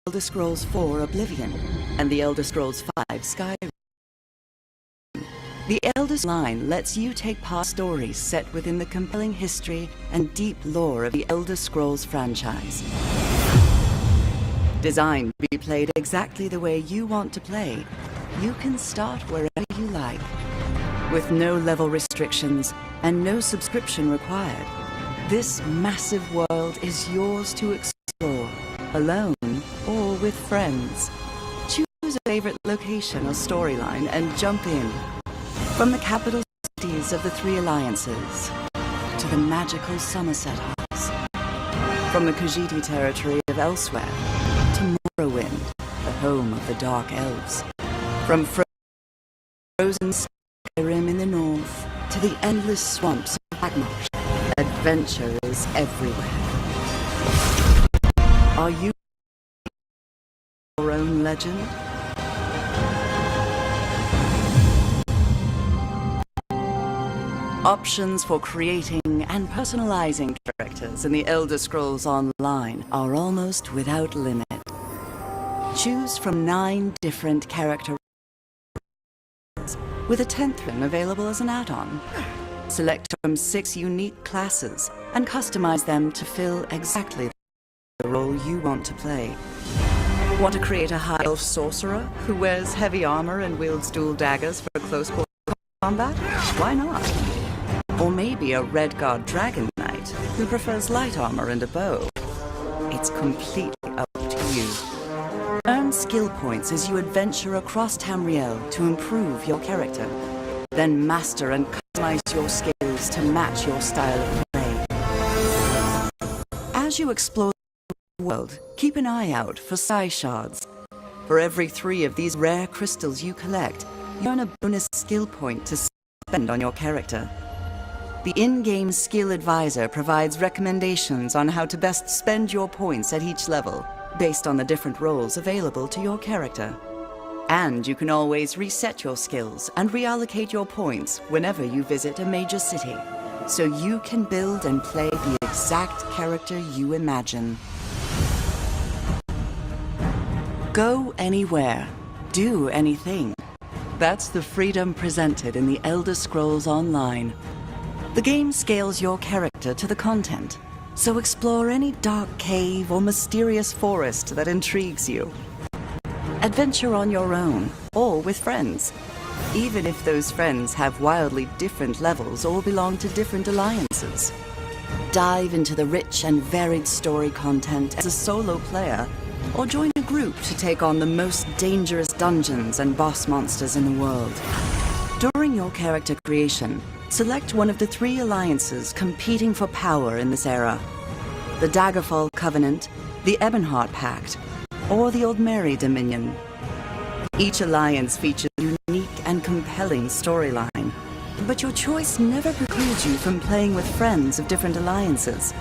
Elder Scrolls IV Oblivion and the Elder Scrolls V Skyrim. The Elder Scrolls Online lets you take part in stories set within the compelling history and deep lore of the Elder Scrolls franchise. Designed to be played exactly the way you want to play, you can start wherever you like, with no level restrictions and no subscription required. This massive world is yours to explore, alone or with friends. Choose a favorite location or storyline and jump in. From the capital cities of the Three Alliances to the magical Somerset House. From the Khajiit territory of Elsewhere to Morrowind, the home of the Dark Elves. From frozen Skyrim in the north to the endless swamps of Magmarsh, adventure is everywhere. Are you your own legend? Options for creating and personalizing characters in the Elder Scrolls Online are almost without limit. Choose from 9 different characters, with a 10th one available as an add-on. Select from 6 unique classes and customize them to fill exactly the role you want to play. Want to create a high elf sorcerer who wears heavy armor and wields dual daggers for close quarter combat? Why not? Or maybe a Redguard Dragon Knight who prefers light armor and a bow. It's completely up to you. Earn skill points as you adventure across Tamriel to improve your character. Then master and customize your skills to match your style of play. As you explore the world, keep an eye out for Psi Shards. For every 3 of these rare crystals you collect, you earn a bonus skill point to spend on your character. The in-game skill advisor provides recommendations on how to best spend your points at each level, based on the different roles available to your character. And you can always reset your skills and reallocate your points whenever you visit a major city, so you can build and play the exact character you imagine. Go anywhere, do anything. That's the freedom presented in the Elder Scrolls Online. The game scales your character to the content, so explore any dark cave or mysterious forest that intrigues you. Adventure on your own, or with friends, even if those friends have wildly different levels or belong to different alliances. Dive into the rich and varied story content as a solo player, or join a group to take on the most dangerous dungeons and boss monsters in the world. During your character creation, select one of the 3 alliances competing for power in this era: the Daggerfall Covenant, the Ebonheart Pact, or the Old Mary Dominion. Each alliance features a unique and compelling storyline, but your choice never precludes you from playing with friends of different alliances.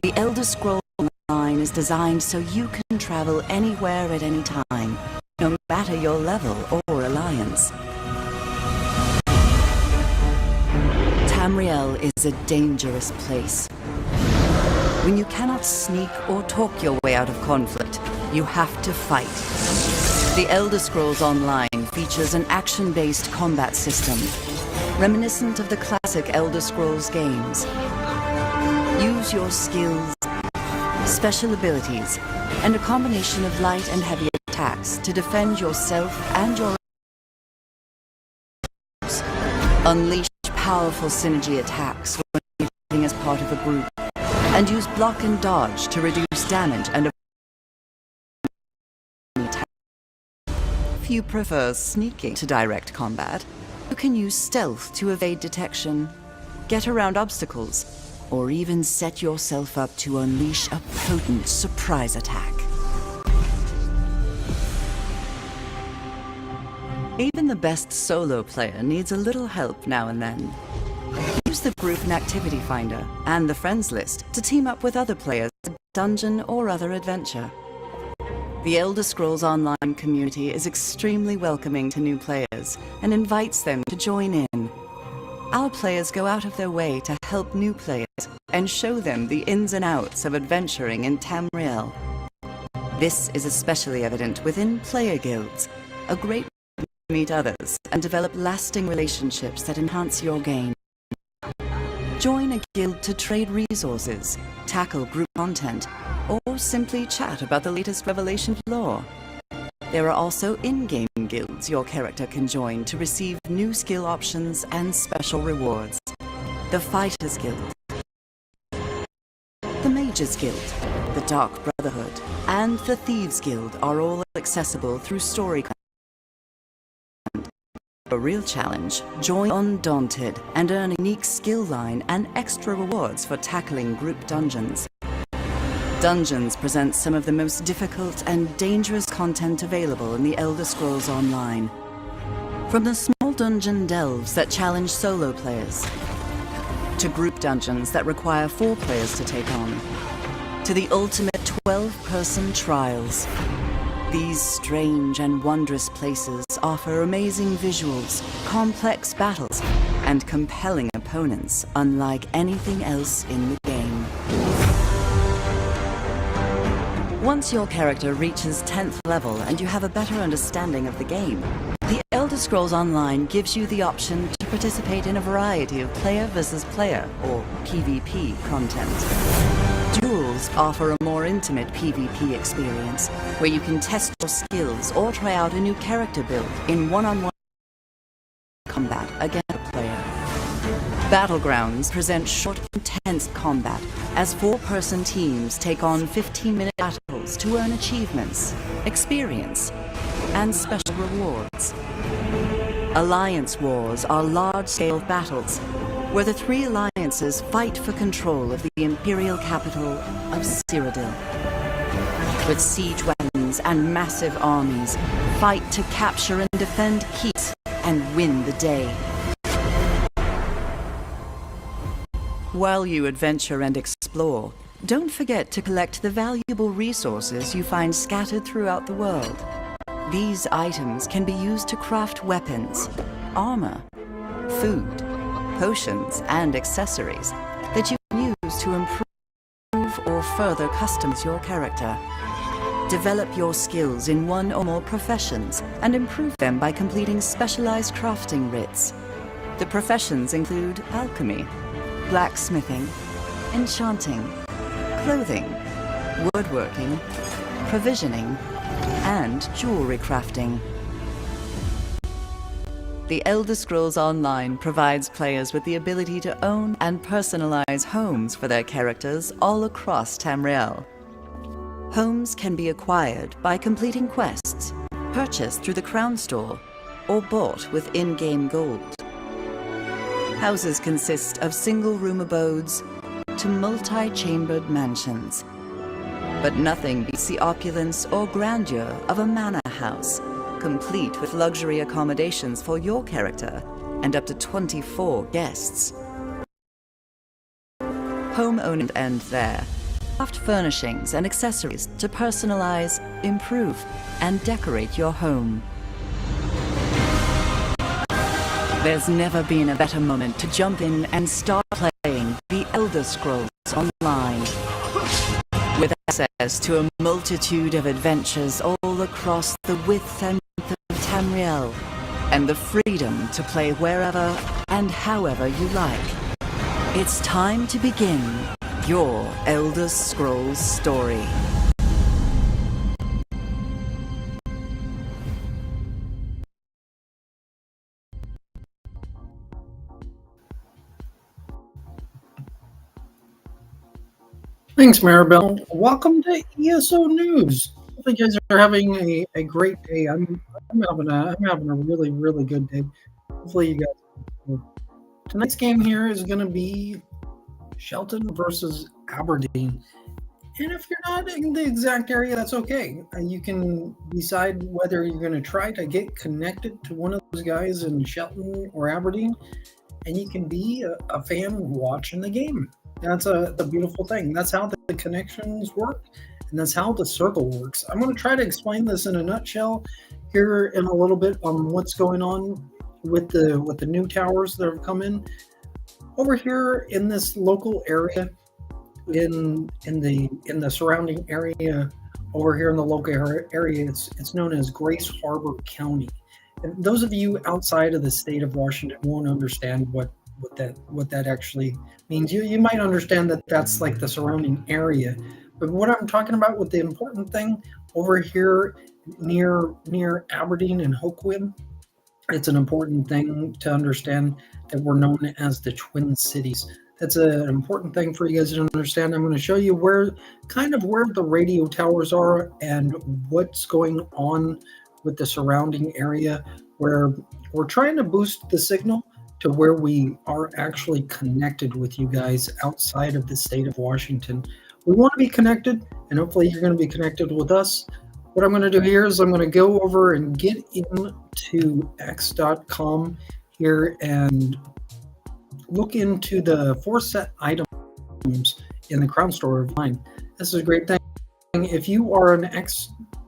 The Elder Scrolls Online is designed so you can travel anywhere at any time, no matter your level or alliance. Tamriel is a dangerous place. When you cannot sneak or talk your way out of conflict, you have to fight. The Elder Scrolls Online features an action-based combat system, reminiscent of the classic Elder Scrolls games. Use your skills, special abilities, and a combination of light and heavy attacks to defend yourself and your others. Unleash powerful synergy attacks when moving as part of a group, and use block and dodge to reduce damage and attack. If you prefer sneaking to direct combat, you can use stealth to evade detection, get around obstacles, or even set yourself up to unleash a potent surprise attack. Even the best solo player needs a little help now and then. Use the group and activity finder and the friends list to team up with other players in a dungeon or other adventure. The Elder Scrolls Online community is extremely welcoming to new players and invites them to join in. Our players go out of their way to help new players and show them the ins and outs of adventuring in Tamriel. This is especially evident within player guilds, a great way to meet others and develop lasting relationships that enhance your game. Join a guild to trade resources, tackle group content, or simply chat about the latest revelation of lore. There are also in-game guilds your character can join to receive new skill options and special rewards. The Fighters Guild, the Mages Guild, the Dark Brotherhood, and the Thieves Guild are all accessible through story content. A real challenge, join Undaunted and earn a unique skill line and extra rewards for tackling group dungeons. Dungeons present some of the most difficult and dangerous content available in the Elder Scrolls Online. From the small dungeon delves that challenge solo players, to group dungeons that require 4 players to take on, to the ultimate 12-person trials. These strange and wondrous places offer amazing visuals, complex battles, and compelling opponents unlike anything else in the game. Once your character reaches 10th level and you have a better understanding of the game, the Elder Scrolls Online gives you the option to participate in a variety of player versus player, or PvP, content. Duels offer a more intimate PvP experience, where you can test your skills or try out a new character build in one-on-one combat against a player. Battlegrounds present short, intense combat, as 4-person teams take on 15-minute battles to earn achievements, experience, and special rewards. Alliance wars are large-scale battles, where the 3 alliances fight for control of the imperial capital of Cyrodiil. With siege weapons and massive armies, fight to capture and defend keys and win the day. While you adventure and explore, don't forget to collect the valuable resources you find scattered throughout the world. These items can be used to craft weapons, armor, food, potions, and accessories that you can use to improve or further customize your character. Develop your skills in 1 or more professions and improve them by completing specialized crafting writs. The professions include alchemy, blacksmithing, enchanting, clothing, woodworking, provisioning, and jewelry crafting. The Elder Scrolls Online provides players with the ability to own and personalize homes for their characters all across Tamriel. Homes can be acquired by completing quests, purchased through the Crown Store, or bought with in-game gold. Houses consist of single-room abodes to multi-chambered mansions. But nothing beats the opulence or grandeur of a manor house, complete with luxury accommodations for your character and up to 24 guests. Home owned and there. Craft furnishings and accessories to personalize, improve, and decorate your home. There's never been a better moment to jump in and start playing the Elder Scrolls Online. With access to a multitude of adventures all across the width and depth of Tamriel, and the freedom to play wherever and however you like. It's time to begin your Elder Scrolls story. Thanks, Maribel. Welcome to ESO News. Hopefully, you guys are having a great day. I'm having a really, really good day. Hopefully, you guys. Tonight's game here is going to be Shelton versus Aberdeen. And if you're not in the exact area, that's okay. You can decide whether you're going to try to get connected to one of those guys in Shelton or Aberdeen, and you can be a fan watching the game. That's a beautiful thing. That's how the connections work, and that's how the circle works. I'm going to try to explain this in a nutshell here in a little bit on what's going on with the new towers that have come in. Over here in this local area, in the surrounding area over here in the local area, it's known as Grace Harbor County. And those of you outside of the state of Washington won't understand what that actually means. You might understand that that's like the surrounding area, but what I'm talking about with the important thing over here near Aberdeen and Hoquiam, it's an important thing to understand that we're known as the Twin Cities. That's an important thing for you guys to understand. I'm going to show you where the radio towers are and what's going on with the surrounding area, where we're trying to boost the signal to where we are actually connected with you guys outside of the state of Washington. We want to be connected, and hopefully you're going to be connected with us. What I'm going to do here is I'm going to go over and get into x.com here and look into the 4 set items in the Crown Store of mine. This is a great thing. If you are an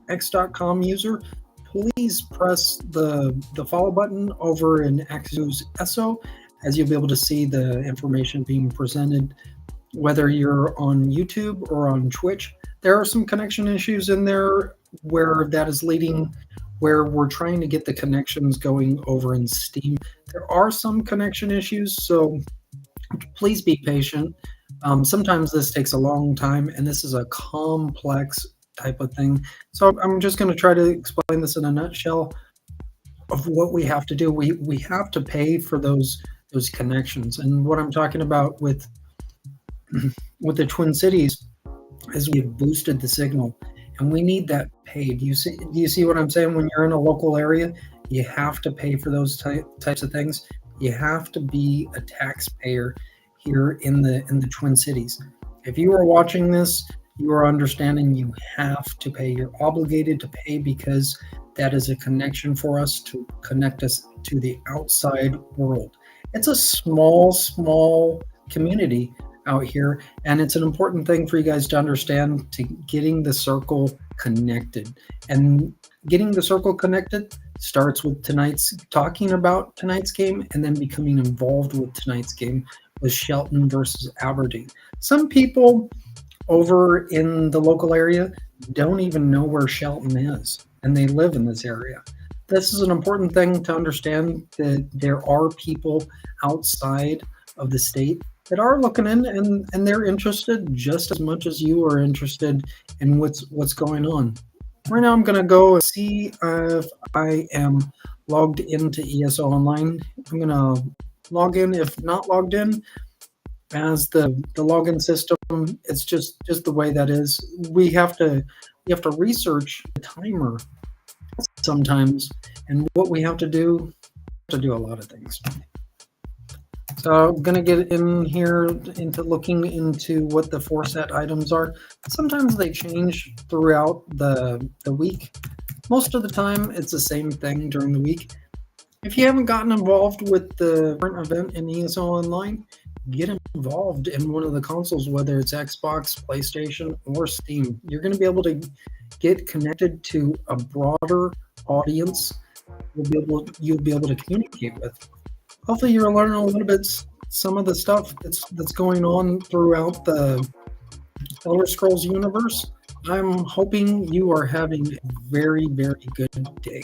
x.com user, please press the follow button over in X's ESO, as you'll be able to see the information being presented, whether you're on YouTube or on Twitch. There are some connection issues in there where that is leading, where we're trying to get the connections going over in Steam. There are some connection issues, so please be patient. Sometimes this takes a long time, and this is a complex type of thing. So I'm just going to try to explain this in a nutshell of what we have to do. We have to pay for those connections, and what I'm talking about with the Twin Cities is we've boosted the signal, and we need that paid. Do you see what I'm saying? When you're in a local area, you have to pay for those types of things. You have to be a taxpayer here in the Twin Cities. If you are watching this, you are understanding you have to pay. You're obligated to pay, because that is a connection for us to connect us to the outside world. It's a small community out here, and it's an important thing for you guys to understand, to getting the circle connected. And getting the circle connected starts with talking about tonight's game, and then becoming involved with tonight's game with Shelton versus Aberdeen. Some people over in the local area don't even know where Shelton is, and they live in this area. This is an important thing to understand, that there are people outside of the state that are looking in, and they're interested just as much as you are interested in what's going on. Right now I'm going to go and see if I am logged into ESO Online. I'm going to log in. If not logged in, as the login system, it's just the way that is. We have to research the timer sometimes, and what we have to do a lot of things. So I'm going to get in here into looking into what the 4 set items are. Sometimes they change throughout the week. Most of the time, it's the same thing during the week. If you haven't gotten involved with the current event in ESO Online, get involved in one of the consoles, whether it's Xbox, PlayStation, or Steam. You're going to be able to get connected to a broader audience you'll be able to communicate with. Hopefully you're learning a little bit some of the stuff that's going on throughout the Elder Scrolls universe. I'm hoping you are having a very, very good day.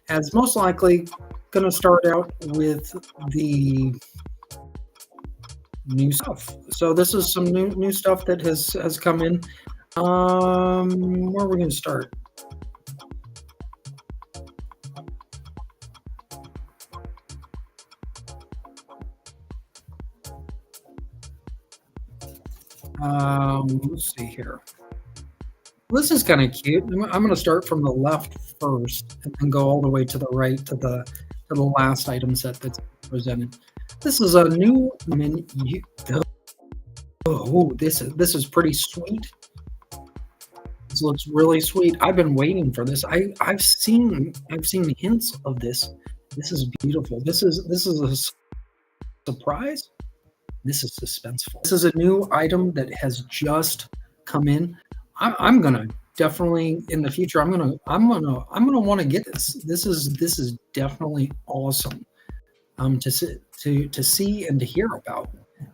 As most likely going to start out with the new stuff. So this is some new stuff that has come in. Where are we going to start? Let's see here. This is kind of cute. I'm going to start from the left first, and then go all the way to the right to the last item set that's presented. This is a new menu. Oh, this is pretty sweet. This looks really sweet. I've been waiting for this. I've seen hints of this. This is beautiful. This is a surprise. This is suspenseful. This is a new item that has just come in. I'm gonna definitely in the future. I'm gonna want to get this. This is definitely awesome. To see and to hear about.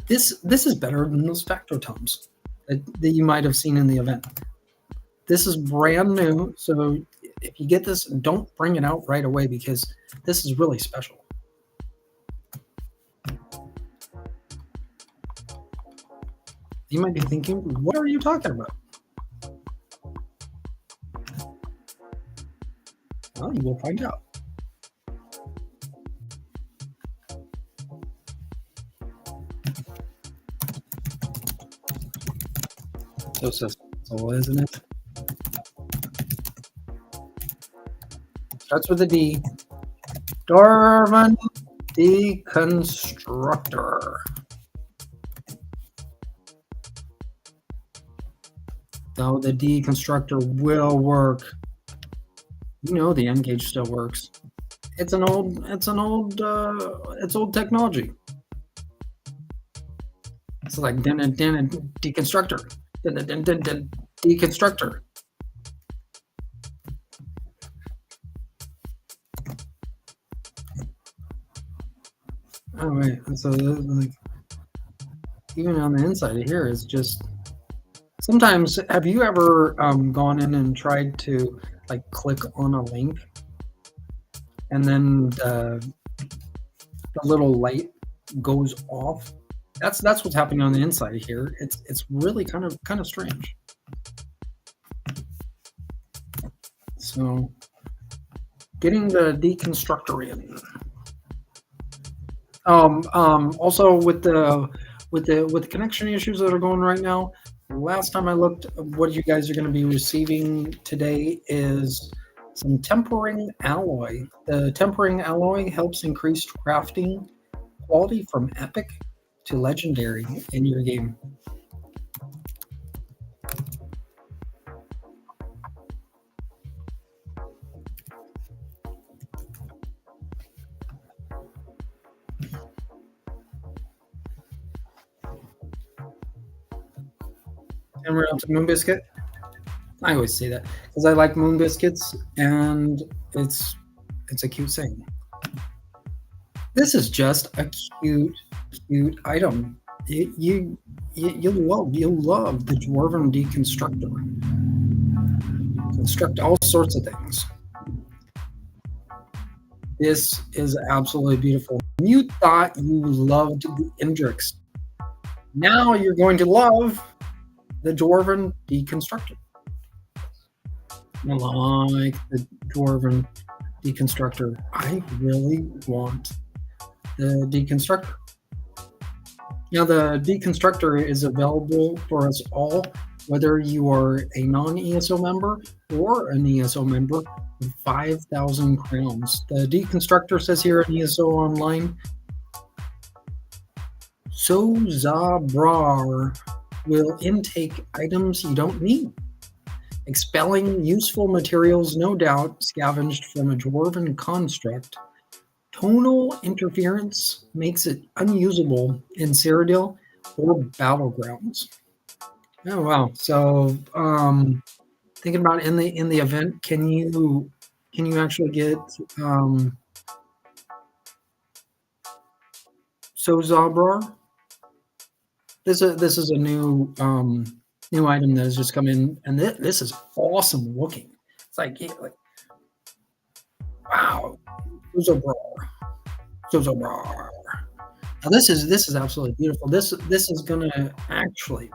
This is better than those factotomes that you might have seen in the event. This is brand new, so if you get this, don't bring it out right away because this is really special. You might be thinking, what are you talking about? Well, you will find out. So successful, isn't it? Starts with a D. Dwarven Deconstructor. So the deconstructor will work. You know the N gauge still works. It's old technology. It's like deconstructor. Deconstructor. Oh wait, so like even on the inside of here is just. Sometimes, have you ever gone in and tried to like click on a link, and then the little light goes off? That's what's happening on the inside here. It's really kind of strange. So, getting the deconstructor in. Also with the connection issues that are going right now. Last time I looked, what you guys are going to be receiving today is some tempering alloy. The tempering alloy helps increase crafting quality from epic to legendary in your game. And we're on to Moon Biscuit. I always say that because I like Moon Biscuits, and it's a cute saying. This is just a cute item. You love the Dwarven Deconstructor. Construct all sorts of things. This is absolutely beautiful. You thought you loved the Indrix. Now you're going to love the Dwarven Deconstructor. I like the Dwarven Deconstructor. I really want the Deconstructor. Now, the Deconstructor is available for us all, whether you are a non-ESO member or an ESO member with 5,000 crowns. The Deconstructor says here in ESO Online, Sozabrar will intake items you don't need, expelling useful materials no doubt scavenged from a dwarven construct. Tonal interference makes it unusable in Cyrodiil or Battlegrounds. Oh wow! So thinking about in the event, can you actually get Sozabrar? This is a new item that has just come in, and this is awesome looking. It's like wow, Sozabrar. Now this is absolutely beautiful. This is gonna actually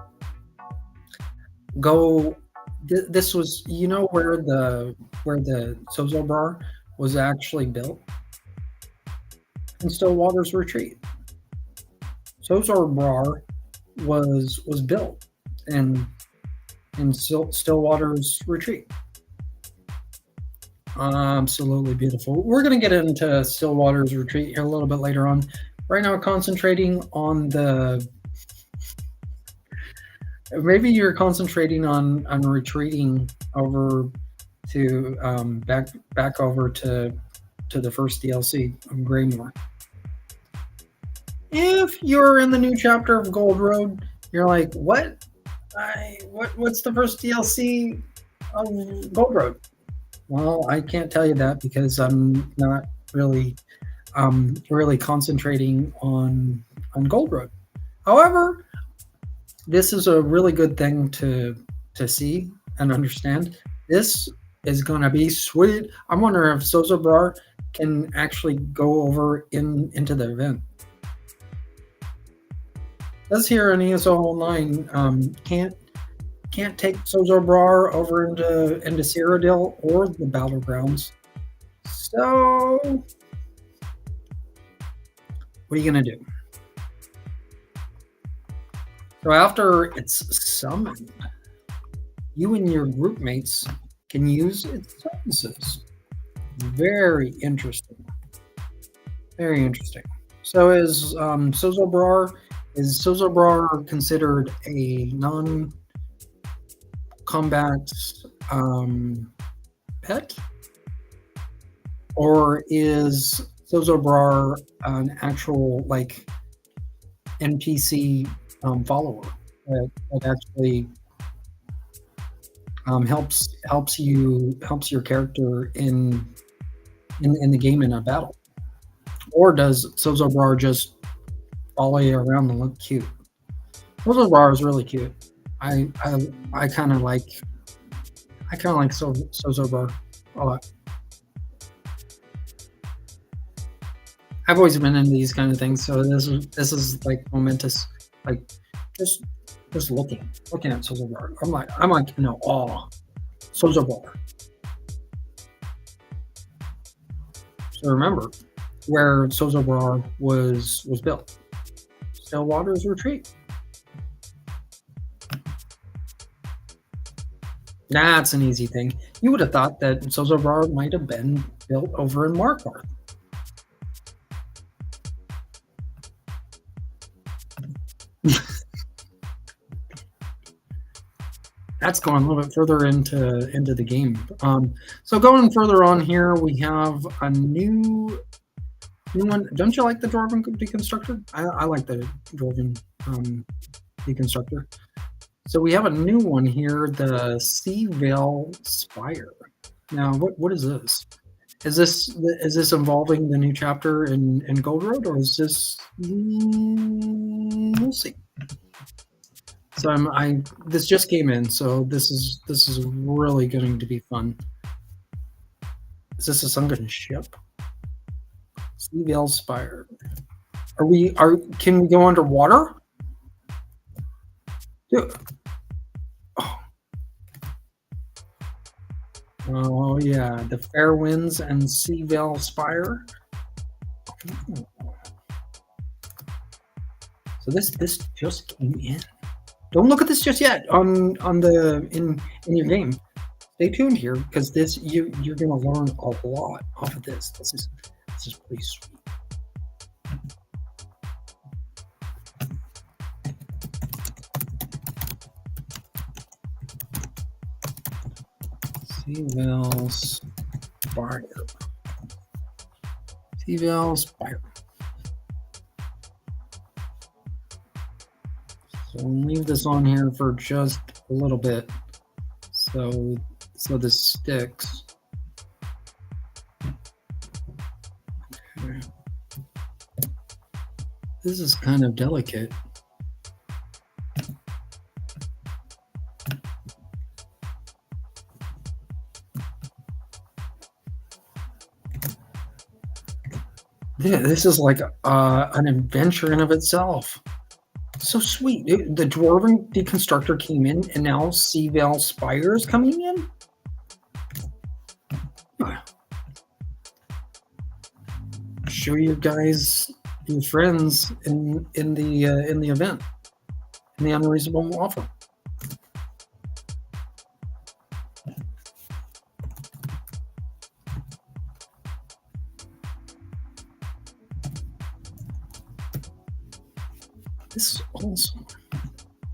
go. This was where the Sozabrar was actually built in Stillwater's Retreat. Sozabrar was built in Stillwater's Retreat. Absolutely beautiful. We're going to get into Stillwater's Retreat here a little bit later on. Right now, concentrating on maybe you're concentrating on retreating over to back over to the first DLC of Greymore. If you're in the new chapter of Gold Road, you're like, what? What's the first DLC of Gold Road? Well, I can't tell you that because I'm not really concentrating on Gold Road. However, this is a really good thing to see and understand. This is going to be sweet. I'm wondering if Sozobrar can actually go over into the event. Let's hear in ESO Online can't take Sozobrar over into Cyrodiil or the Battlegrounds. So what are you going to do? So after it's summoned, you and your group mates can use its services. Very interesting. Very interesting. So is Sozobrar considered a non-combat pet? Or is Sozobrar an actual like NPC follower that actually helps your character in the game in a battle? Or does Sozobrar just follow you around and look cute? Sozobrar is really cute. I kind of like Sozobrar a lot. I've always been into these kind of things, so this is like momentous. Like just looking at Sozobrar. I'm like in awe. Sozobrar. So remember where Sozobrar was built. Stillwater's Retreat. That's an easy thing. You would have thought that Sozobrar might have been built over in Markarth. That's going a little bit further into the game. So going further on here, we have a new one. Don't you like the Dwarven Deconstructor? I like the Dwarven Deconstructor. So we have a new one here, the Seavale Spire. Now, what is this? Is this involving the new chapter in Gold Road, or is this? We'll see. So this just came in, so this is really going to be fun. Is this a sunken ship? Seavale Spire. Can we go underwater? Dude. Oh yeah, the Fair Winds and Seavale Spire. So this just came in. Don't look at this just yet in your game. Stay tuned here because you're gonna learn a lot off of this. This is pretty sweet. Seavale Spire. Seavale Spire. So we'll leave this on here for just a little bit, so this sticks. Okay. This is kind of delicate. Yeah, this is like an adventure in of itself. So sweet. The Dwarven Deconstructor came in, and now Seavale Spire is coming in. Show your guys, your friends in the event, in the unreasonable offer. This is awesome.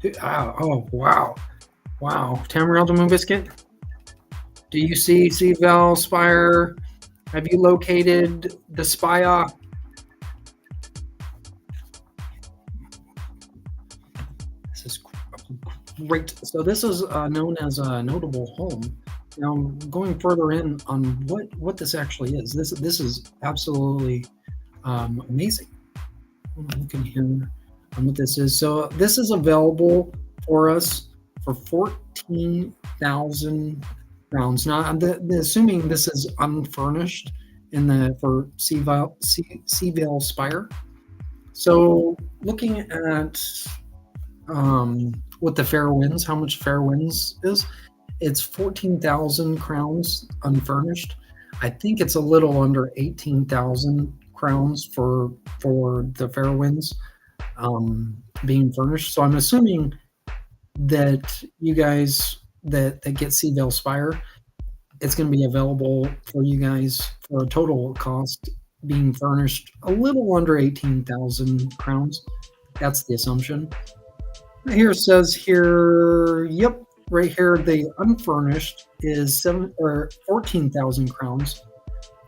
Dude, oh, wow. Wow. Tamriel the Moon Biscuit? Do you see Seavale Spire? Have you located the Spire? This is great. So this is known as a notable home. Now, going further in on what this actually is, this is absolutely amazing. Look in here on what this is. So this is available for us for 14,000 14,000 crowns. Now, assuming this is unfurnished for Seavale Spire. So, looking at what the fair winds, how much fair winds is, it's 14,000 crowns unfurnished. I think it's a little under 18,000 crowns for the fair winds being furnished. So I'm assuming that you guys that get Seavale Spire, it's going to be available for you guys for a total cost being furnished a little under 18,000 crowns. That's the assumption. Here it says here, yep, right here the unfurnished is 14,000 crowns.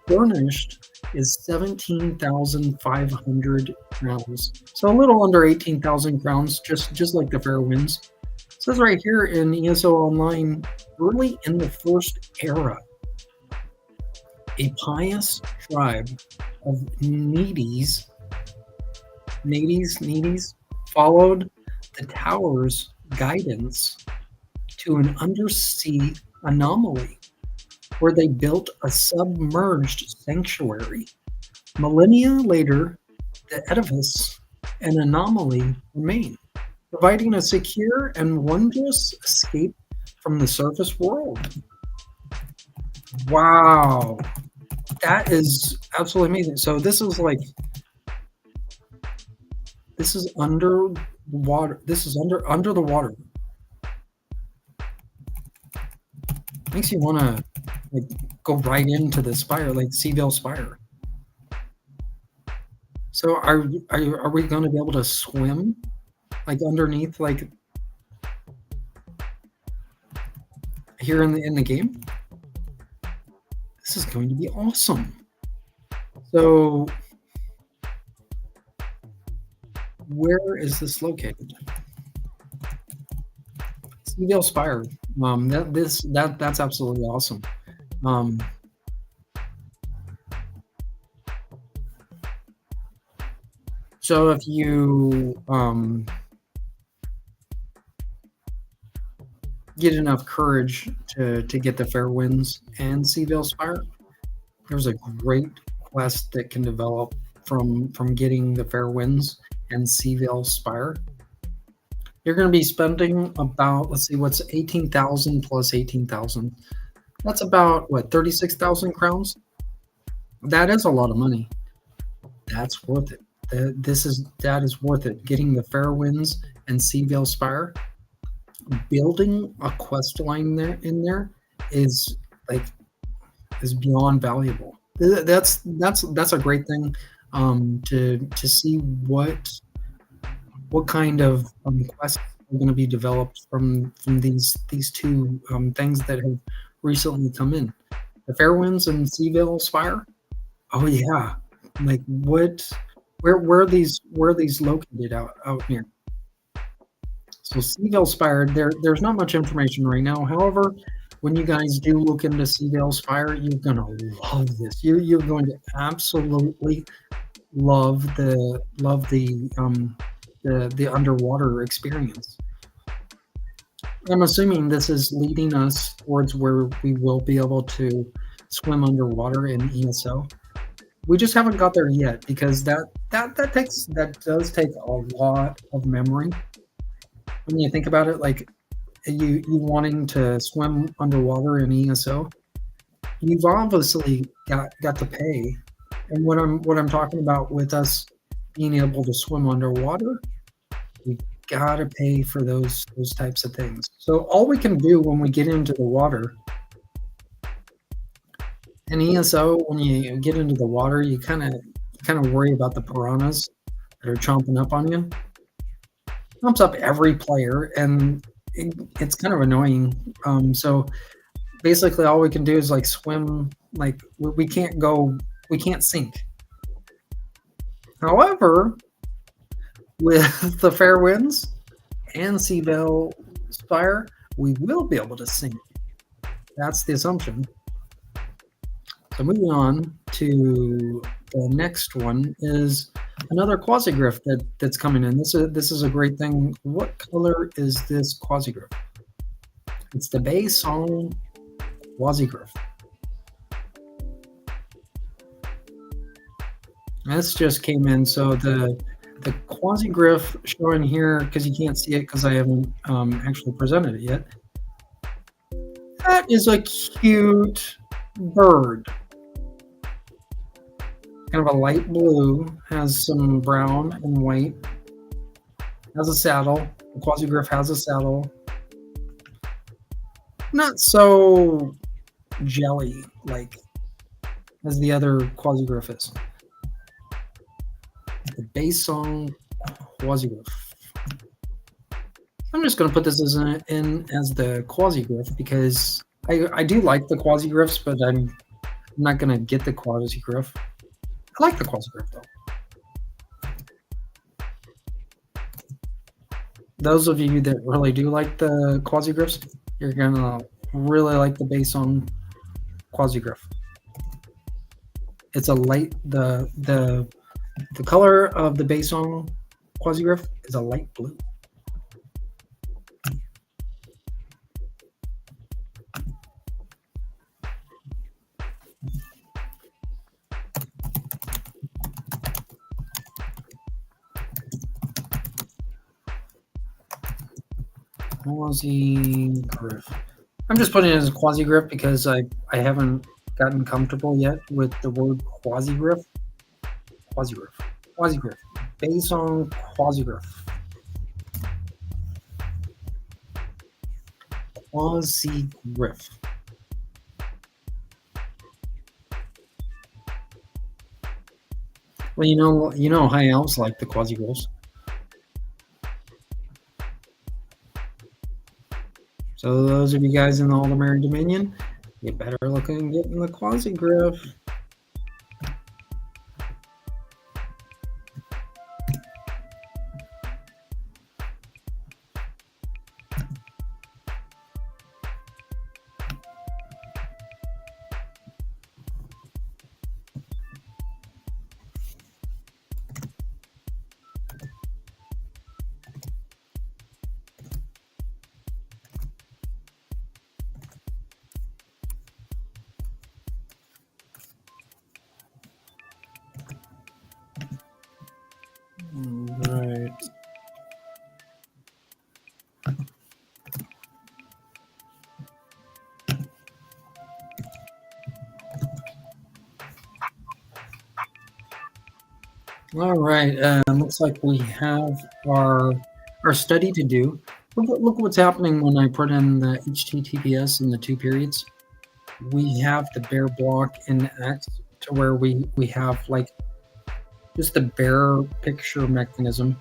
Furnished is 17,500 crowns. So a little under 18,000 crowns, just like the fair winds. It says right here in ESO Online, early in the first era, a pious tribe of needies followed the tower's guidance to an undersea anomaly where they built a submerged sanctuary. Millennia later, the edifice and anomaly remain, providing a secure and wondrous escape from the surface world. Wow, that is absolutely amazing. So this is under water. This is under the water. Makes you want to go right into the spire, like Seavale Spire. So are we going to be able to swim underneath here in the game? This is going to be awesome. So where is this located? Seavale Spire. That's absolutely awesome. So if you get enough courage to get the fair winds and Seavale Spire, there's a great quest that can develop from getting the fair winds and Seavale Spire. You're going to be spending about, let's see, what's 18,000 plus 18,000? That's about, 36,000 crowns? That is a lot of money. That's worth it. That is worth it. Getting the fair winds and Seavale Spire, building a quest line in there is beyond valuable. That's a great thing to see what kind of quests are going to be developed from these two things that have recently come in. The Fairwinds and Seavale Spire. Oh yeah, where are these located out here? So Seavale Spire, there's not much information right now. However, when you guys do look into Seavale Spire, you're gonna love this. You're going to absolutely love the underwater experience. I'm assuming this is leading us towards where we will be able to swim underwater in ESO. We just haven't got there yet because that does take a lot of memory. When you think about it, like you wanting to swim underwater in ESO, you've obviously got to pay. And what I'm talking about with us being able to swim underwater, we gotta pay for those types of things. So all we can do when we get into the water in ESO, when you get into the water, you kind of worry about the piranhas that are chomping up on you. Pumps up every player, and it's kind of annoying. So basically, all we can do is swim. We can't sink. However, with the fair winds and Seavale Spire, we will be able to sink. That's the assumption. So moving on to the next one is another quasigriff that's coming in. This is a great thing. What color is this quasigriff? It's the Bay Song Quasigriff. This just came in, so the Quasigriff showing here, because you can't see it because I haven't actually presented it yet. That is a cute bird. Kind of a light blue, has some brown and white. Has a saddle. The Quasigriff has a saddle. Not so jelly-like as the other Quasigriff is. The Bay Song Quasigriff. I'm just going to put this in as the Quasigriff because I do like the Quasigriffs, but I'm not going to get the Quasigriff. I like the Quasigriff though. Those of you that really do like the Quasigriffs, you're going to really like the Bay Song Quasigriff. It's a light, the color of the Bay Song Quasigriff is a light blue. Quasigriff. I'm just putting it as a Quasigriff because I haven't gotten comfortable yet with the word Quasigriff. Quasigriff. Bay Song Quasigriff. Quasigriff. Well, you know high elves like the Quasigriffs. So those of you guys in the Aldermary Dominion, you better look and get in the Quasigriff. Right. All right. Looks like we have our study to do. Look what's happening when I put in the HTTPS in the 2 periods. We have the bare block in X to where we have like just the bare picture mechanism.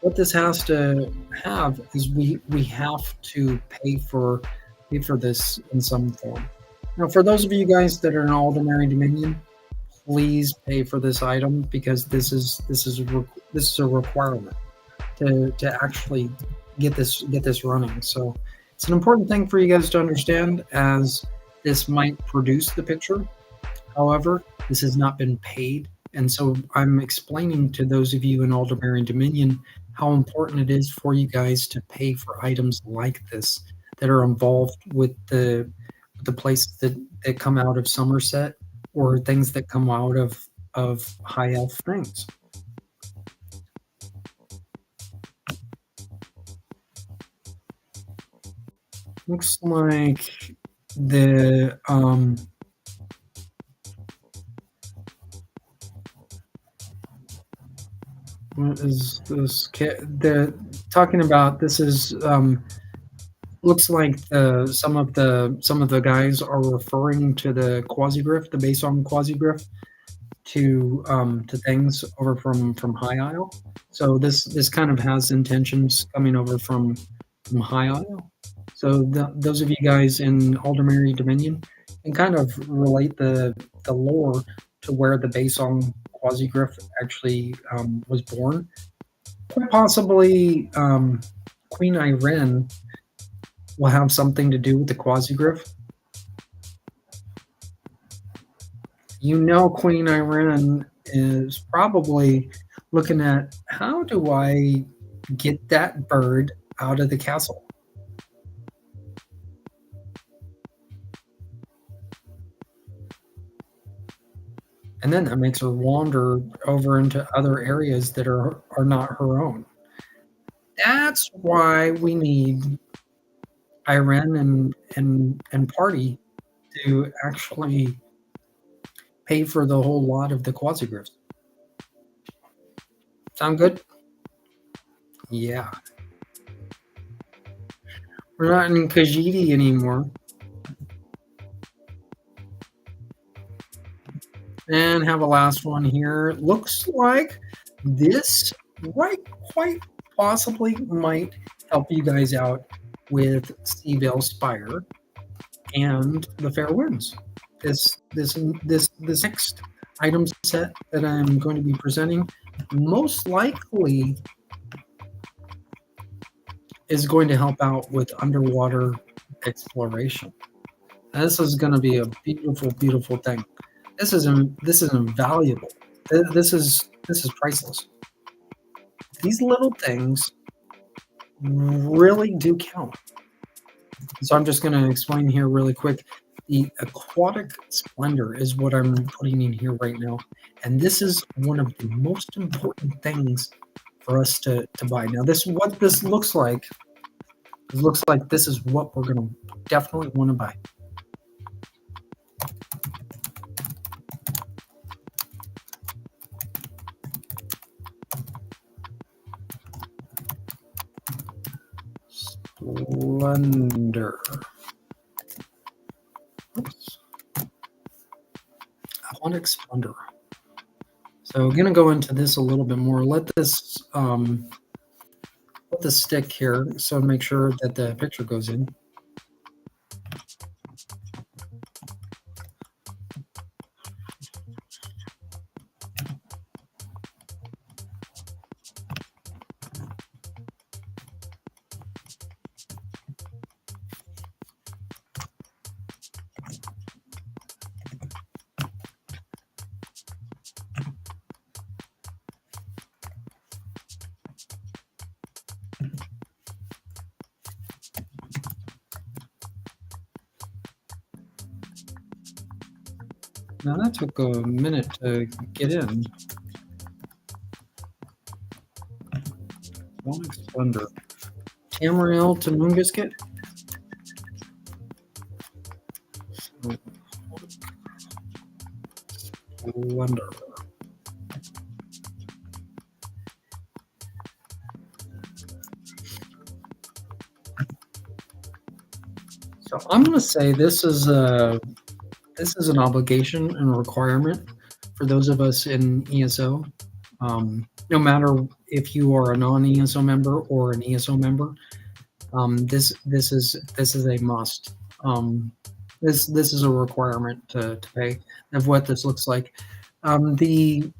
What this has to have is we have to pay for this in some form. Now, for those of you guys that are in Aldermary Dominion, please pay for this item because this is a requirement to actually get this running. So it's an important thing for you guys to understand, as this might produce the picture. However, this has not been paid. And so I'm explaining to those of you in Aldermary Dominion how important it is for you guys to pay for items like this that are involved with the places that come out of Somerset or things that come out of high elf things. Looks like the what is this? They're talking about this is looks like some of the guys are referring to the Quasigriff, the Bay Song Quasigriff, to things over from High Isle. So this kind of has intentions coming over from High Isle. So those of you guys in Aldermary Dominion can kind of relate the lore to where the Bay Song Quasigriff actually was born. Quite possibly, Queen Irene will have something to do with the Quasigriff. You know, Queen Irene is probably looking at, how do I get that bird out of the castle? and then that makes her wander over into other areas that are not her own. That's why we need Iran and party to actually pay for the whole lot of the quasi-grifts. Sound good? Yeah. We're not in Khajiit anymore. And have a last one here. Looks like this quite possibly might help you guys out with Seavale Spire and the Fair Winds. This next item set that I'm going to be presenting most likely is going to help out with underwater exploration. This is going to be a beautiful, beautiful thing. This is invaluable. This is priceless. These little things really do count. So I'm just going to explain here really quick. The aquatic splendor is what I'm putting in here right now, and this is one of the most important things for us to buy. Now, what this looks like. It looks like this is what we're going to definitely want to buy. Splendor. Oops. Aquatic splendor. So we're going to go into this a little bit more. Let this stick here, so make sure that the picture goes in. Now that took a minute to get in. Aquatic splendor. Tamariel to moon biscuit. Splendor. So I'm going to say this is an obligation and a requirement for those of us in ESO. No matter if you are a non-ESO member or an ESO member, this is a must. This is a requirement to pay of what this looks like. The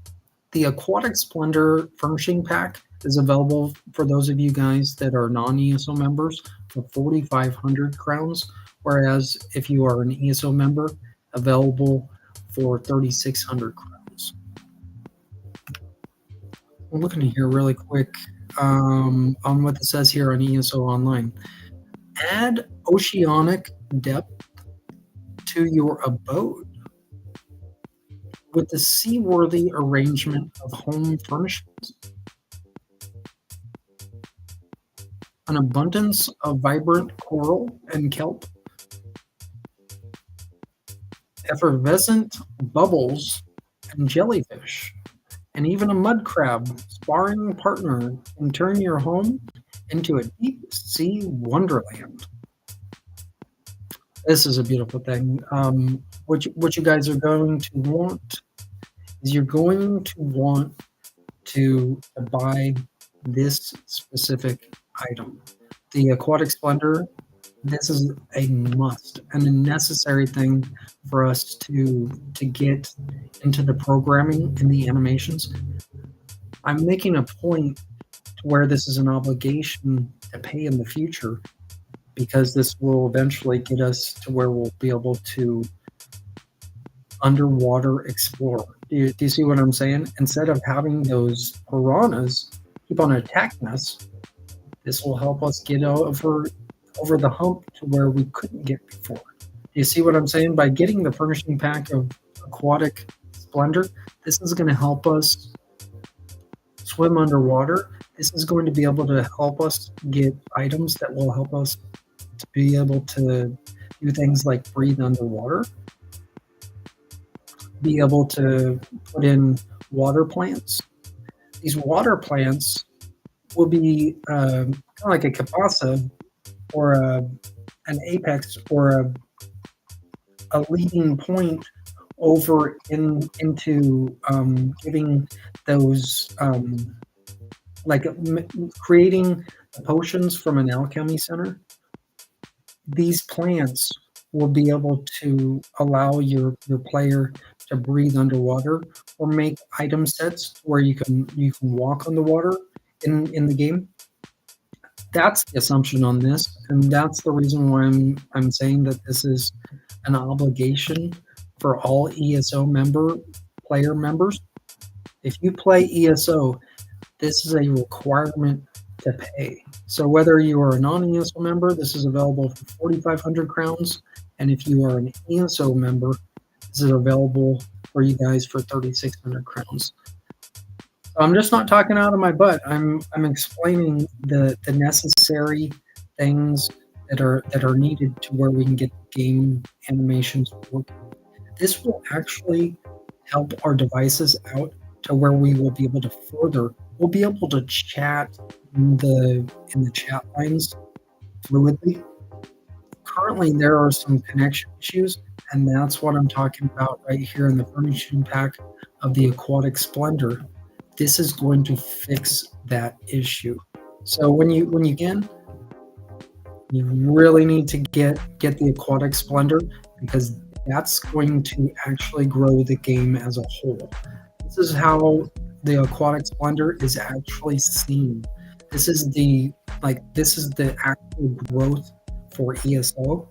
Aquatic Splendor furnishing pack is available for those of you guys that are non-ESO members for 4,500 crowns, whereas if you are an ESO member, available for 3,600 crowns. I'm looking here really quick on what it says here on ESO Online. Add oceanic depth to your abode with the seaworthy arrangement of home furnishings. An abundance of vibrant coral and kelp, effervescent bubbles and jellyfish, and even a mud crab sparring partner can turn your home into a deep sea wonderland. This is a beautiful thing. What you guys are going to want is you're going to want to buy this specific item. The Aquatic Splendor, this is a must and a necessary thing for us to get into the programming and the animations. I'm making a point to where this is an obligation to pay in the future, because this will eventually get us to where we'll be able to underwater explore. Do you see what I'm saying? Instead of having those piranhas keep on attacking us, this will help us get over the hump to where we couldn't get before. Do you see what I'm saying? By getting the furnishing pack of Aquatic Splendor. This is going to help us swim underwater. This is going to be able to help us get items that will help us to be able to do things like breathe underwater, be able to put in water plants. These water plants will be kind of like a Kapasa or an apex or a leading point over into giving those like creating potions from an alchemy center. These plants will be able to allow your player to breathe underwater or make item sets where you can walk on the water in the game. That's the assumption on this, and that's the reason why I'm saying that this is an obligation for all ESO player members. If you play ESO, this is a requirement to pay. So whether you are a non-ESO member, this is available for 4,500 crowns, and if you are an ESO member, this is available for you guys for 3,600 crowns. I'm just not talking out of my butt. I'm explaining the necessary things that are needed to where we can get game animations working. This will actually help our devices out to where we will be able to we'll be able to chat in the chat lines fluidly. Currently, there are some connection issues, and that's what I'm talking about right here in the furnishing pack of the Aquatic Splendor. This is going to fix that issue. So when you really need to get the Aquatic Splendor, because that's going to actually grow the game as a whole. This is how the Aquatic Splendor is actually seen. This is the actual growth for ESO.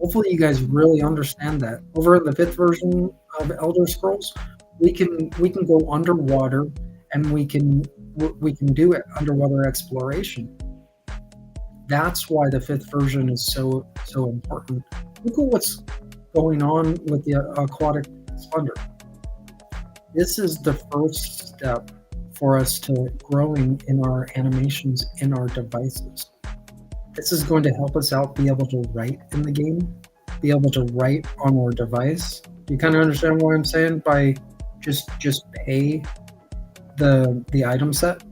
Hopefully you guys really understand that. Over in the 5th version of Elder Scrolls, we can go underwater and we can do it underwater exploration. That's why the 5th version is so important. Look at what's going on with the Aquatic Splendor. This is the first step for us to growing in our animations in our devices. This is going to help us out be able to write in the game, be able to write on our device. You kind of understand what I'm saying by just pay the item set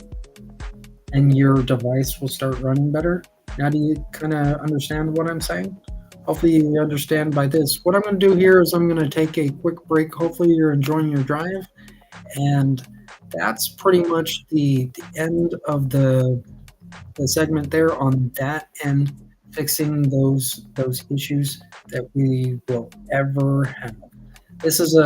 and your device will start running better. Now do you kind of understand what I'm saying? Hopefully you understand by this. What I'm going to do here is I'm going to take a quick break. Hopefully you're enjoying your drive. And that's pretty much the end of the segment there on that end, fixing those issues that we will ever have. This is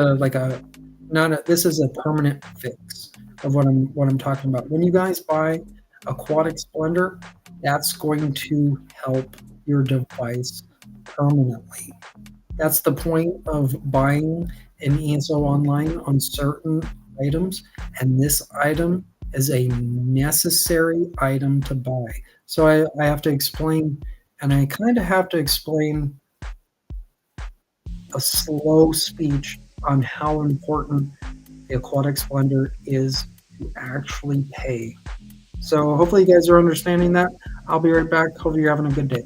this is a permanent fix of what I'm talking about. When you guys buy Aquatic Splendor, that's going to help your device permanently. That's the point of buying an ESO online on certain items, and this item is a necessary item to buy. So I have to explain, and I kind of have to explain a slow speech on how important the Aquatic Splendor is to actually pay. So hopefully you guys are understanding that. I'll be right back. Hope you're having a good day.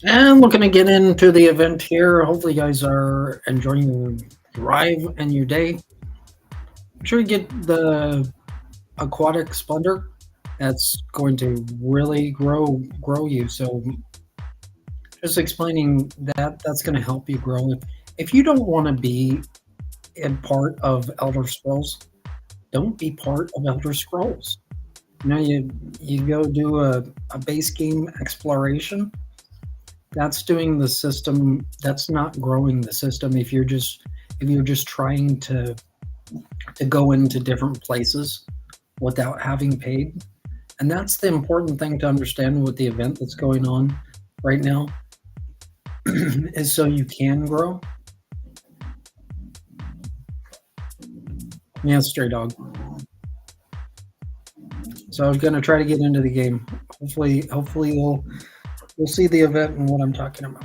And looking to get into the event here. Hopefully, you guys are enjoying your drive and your day. Make sure you get the aquatic splendor. That's going to really grow you. So, just explaining that that's going to help you grow. If you don't want to be a part of Elder Scrolls, don't be part of Elder Scrolls. You go do a base game exploration. That's doing the system. That's not growing the system. If you're just trying to go into different places without having paid, and that's the important thing to understand with the event that's going on right now, is so you can grow. Yeah, stray dog. So I was gonna try to get into the game. Hopefully we'll see the event and what I'm talking about.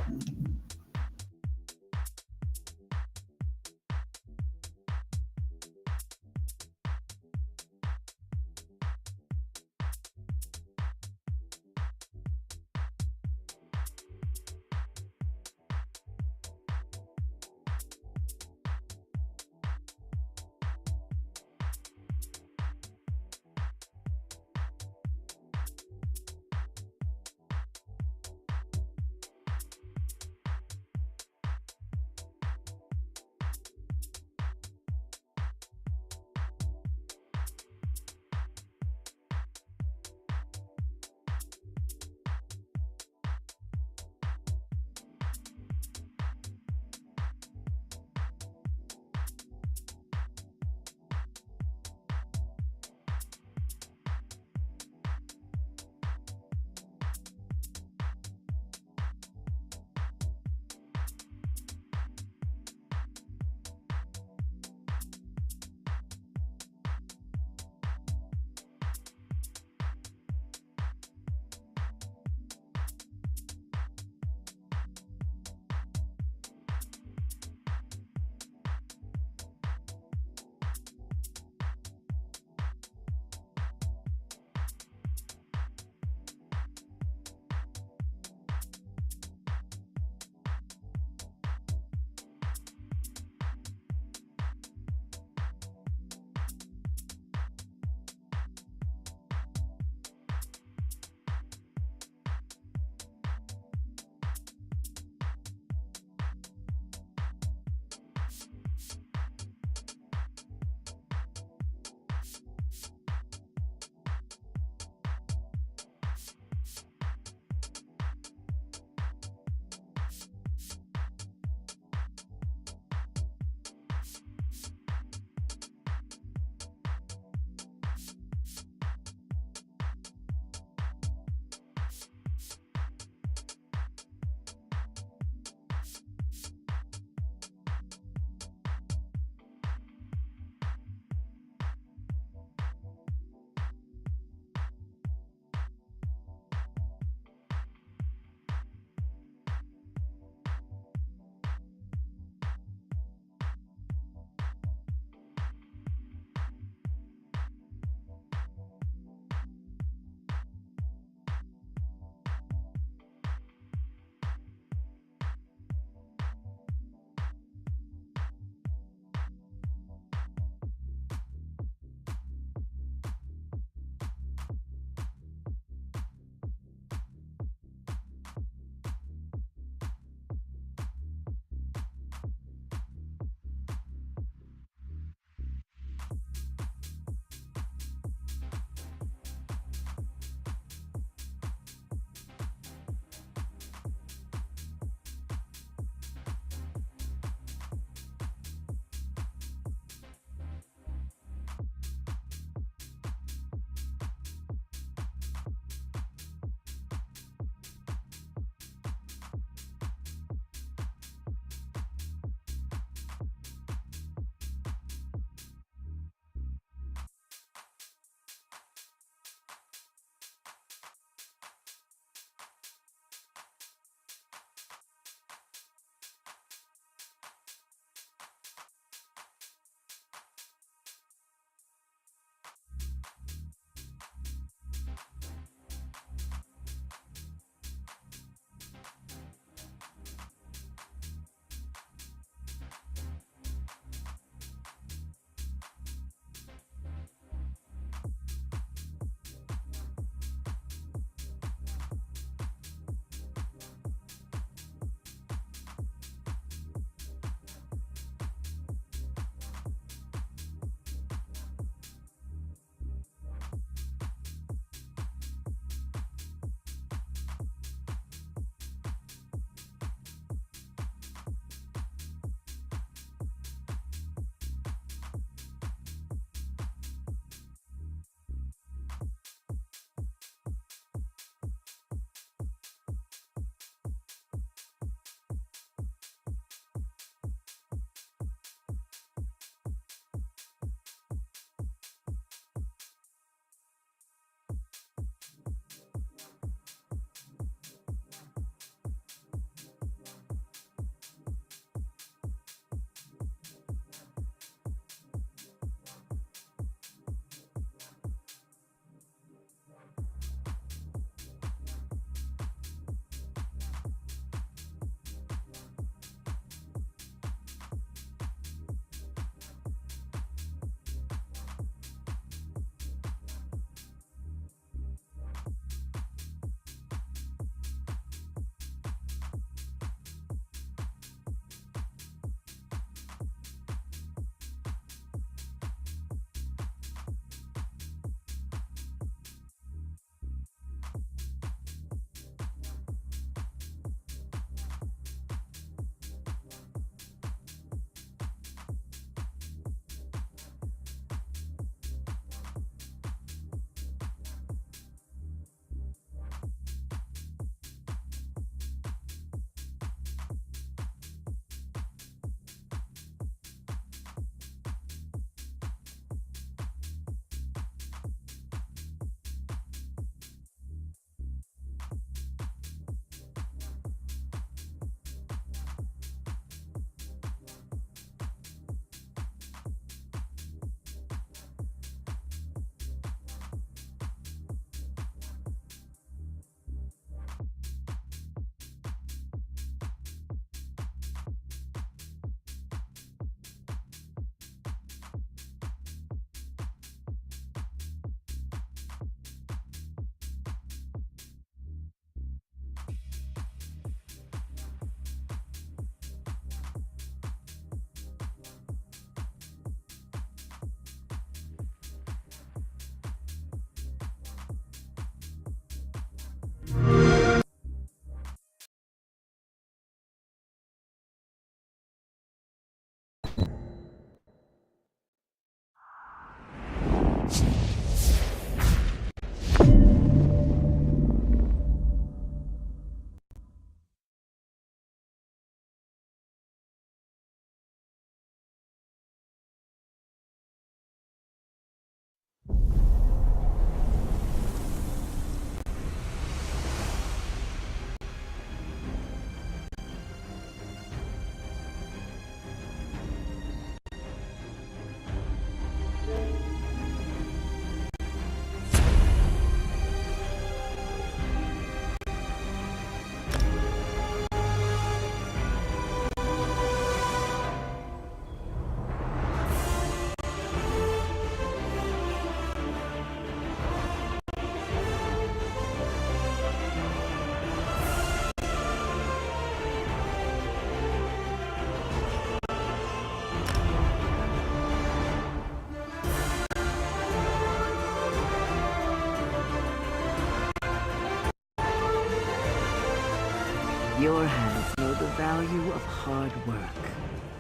Your hands know the value of hard work.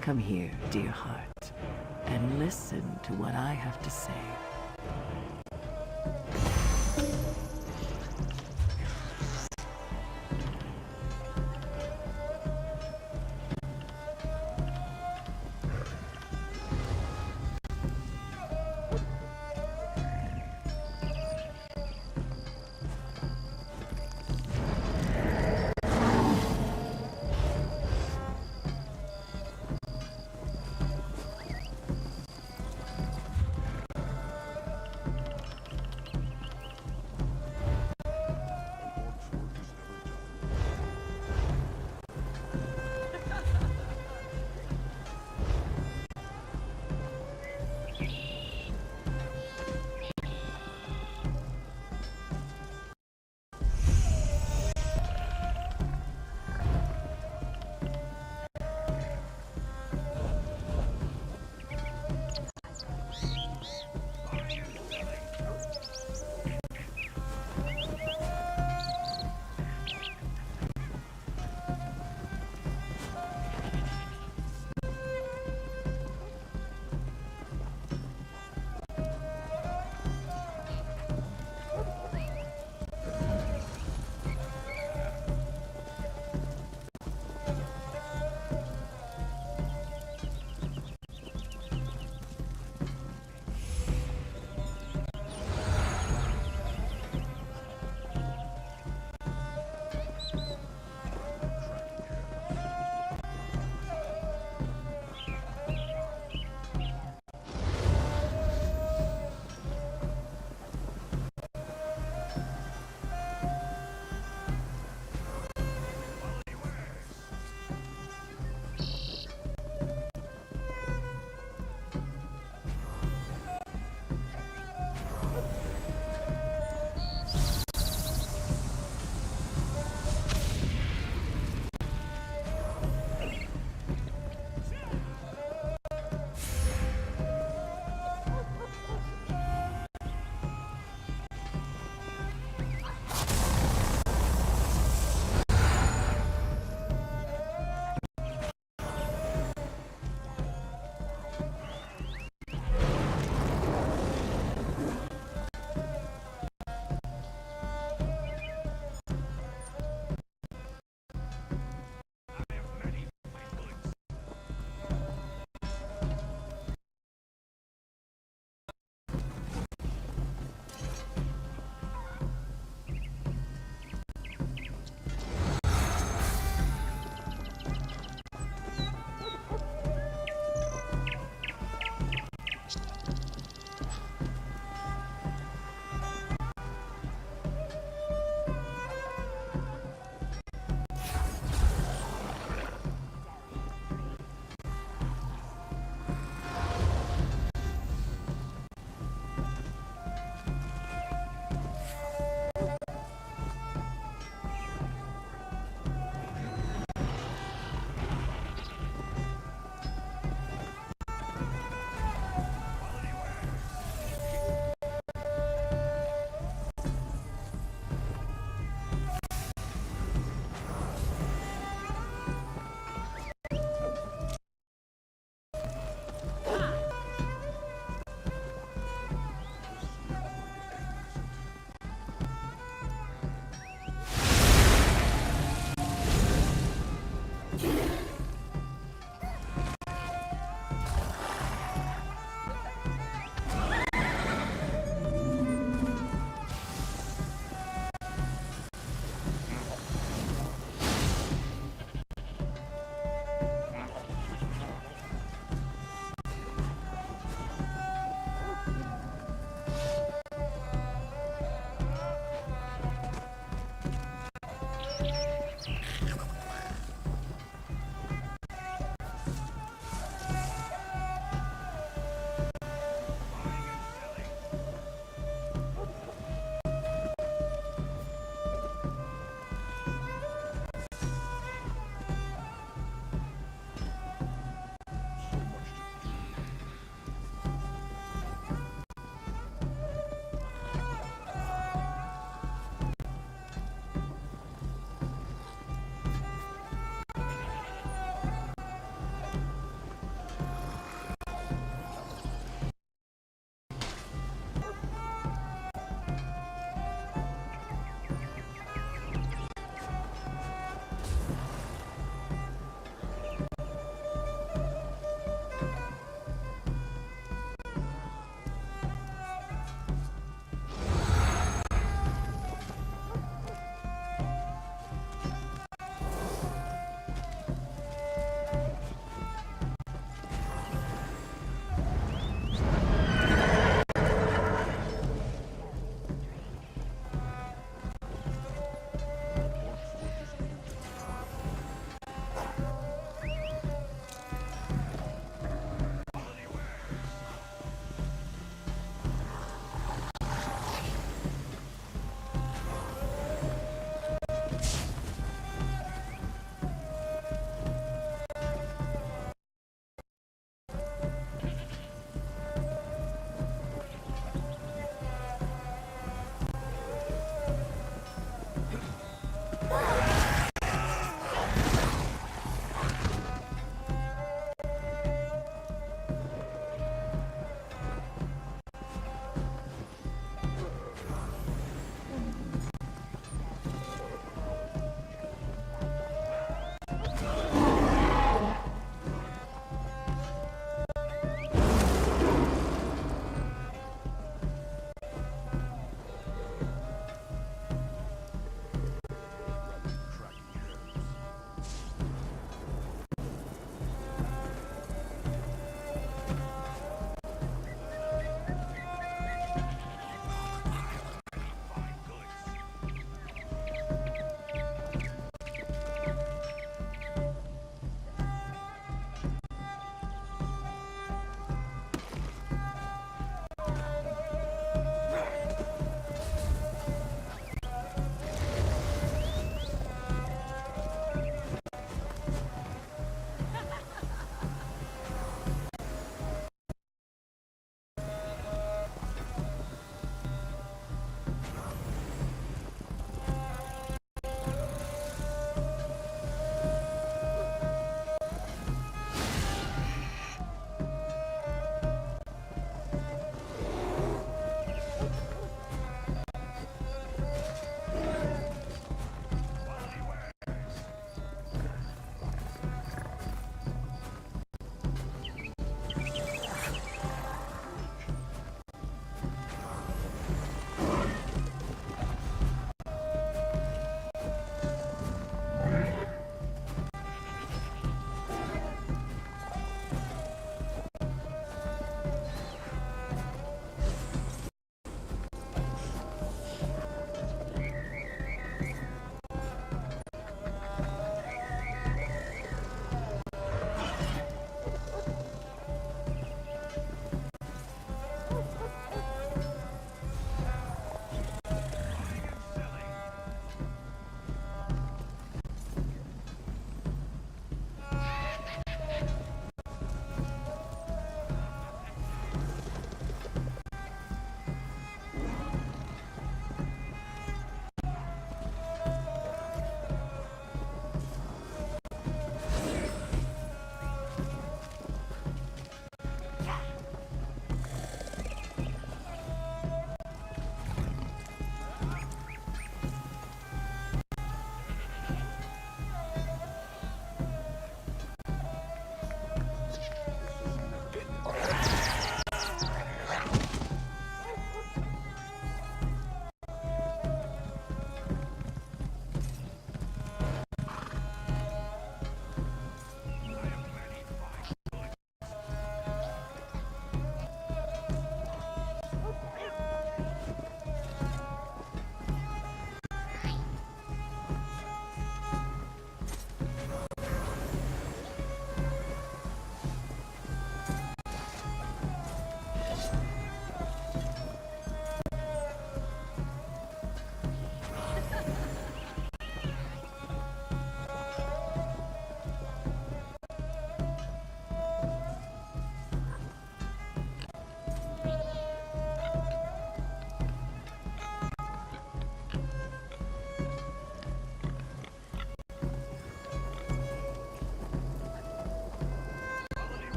Come here, dear heart, and listen to what I have to say.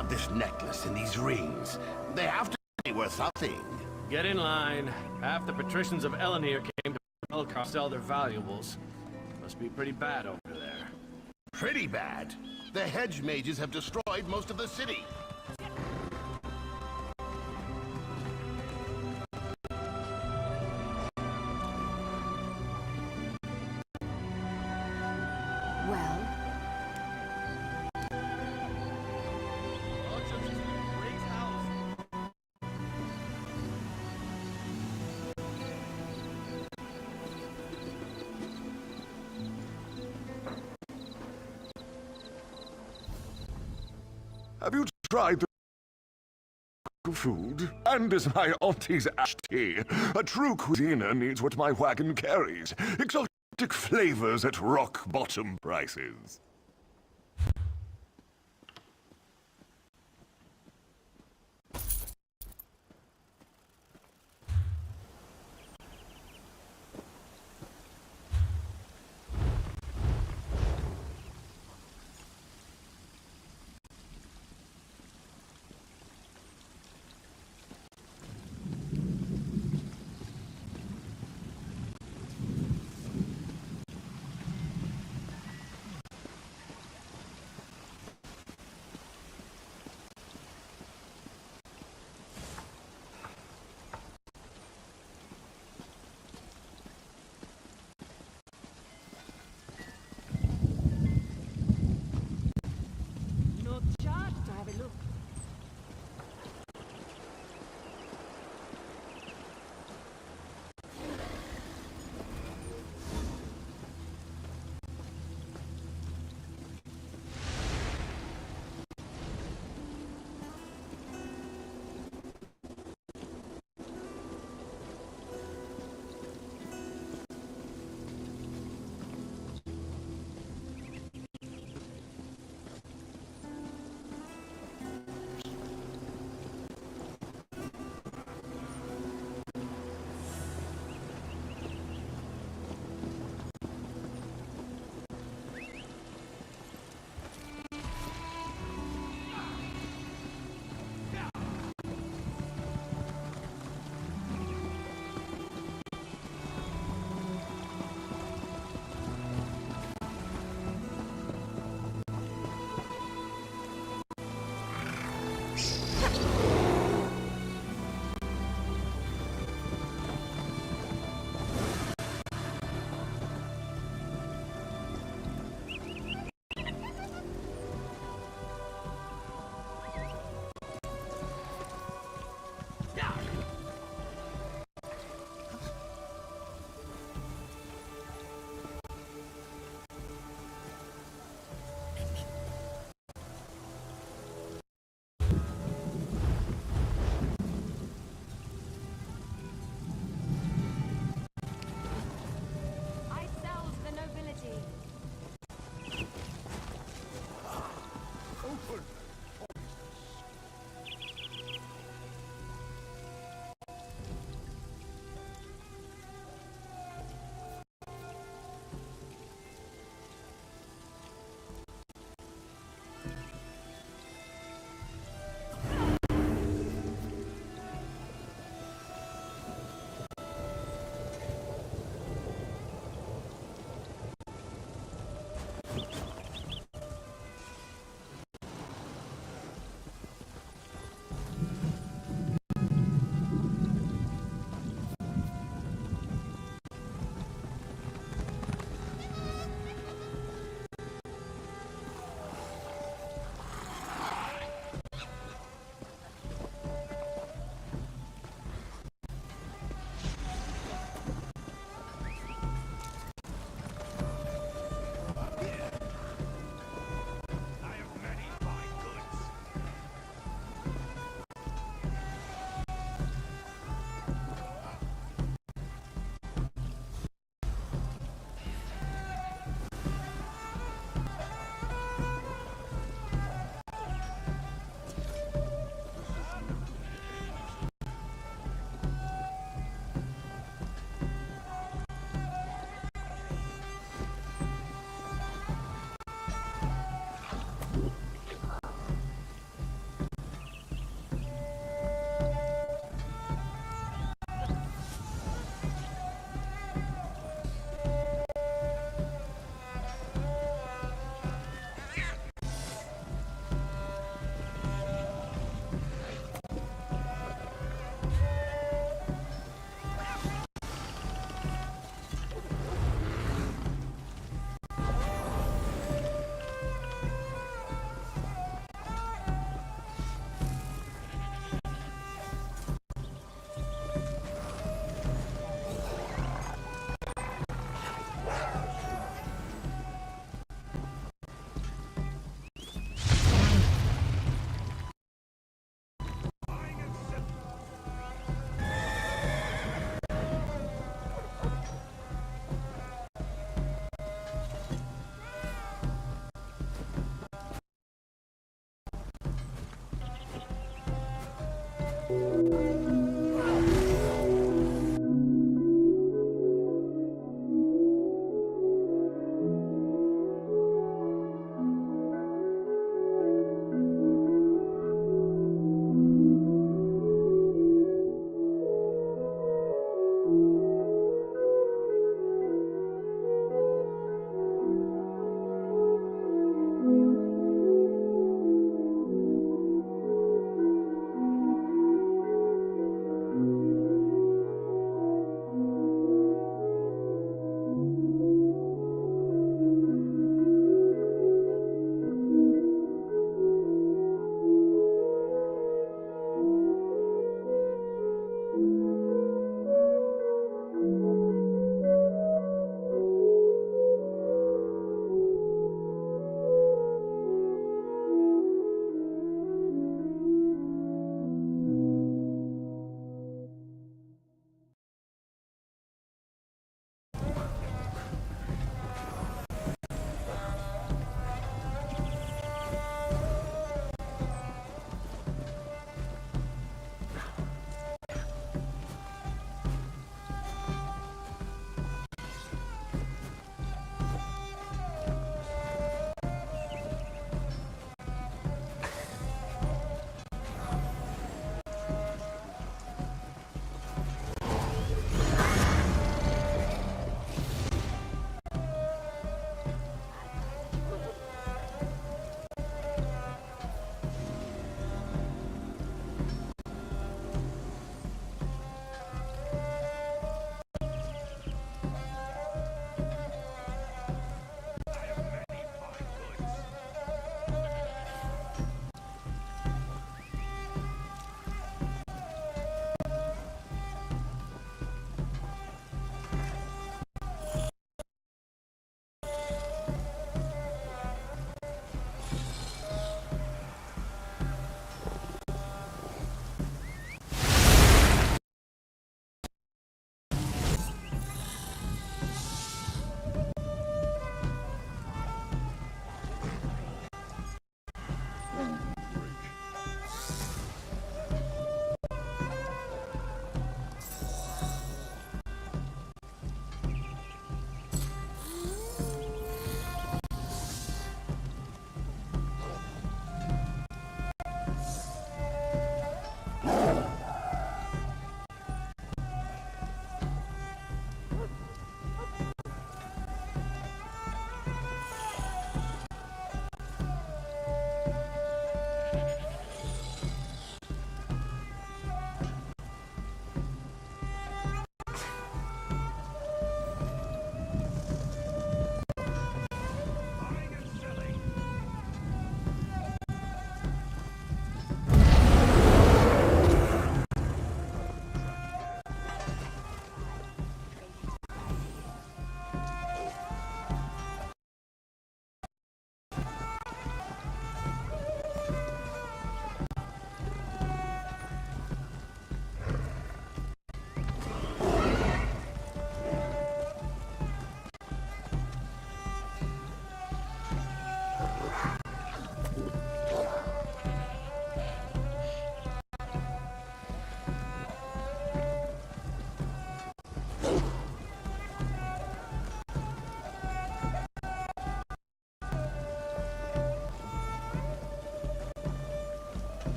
have this necklace and these rings. They have to be worth something. Get in line. Half the patricians of Elenir came to Elkar to sell their valuables. Must be pretty bad over there. Pretty bad. The hedge mages have destroyed most of the city. Well, Have you tried the food? And is my auntie's ash tea? A true cuisiner needs what my wagon carries. Exotic flavors at rock-bottom prices.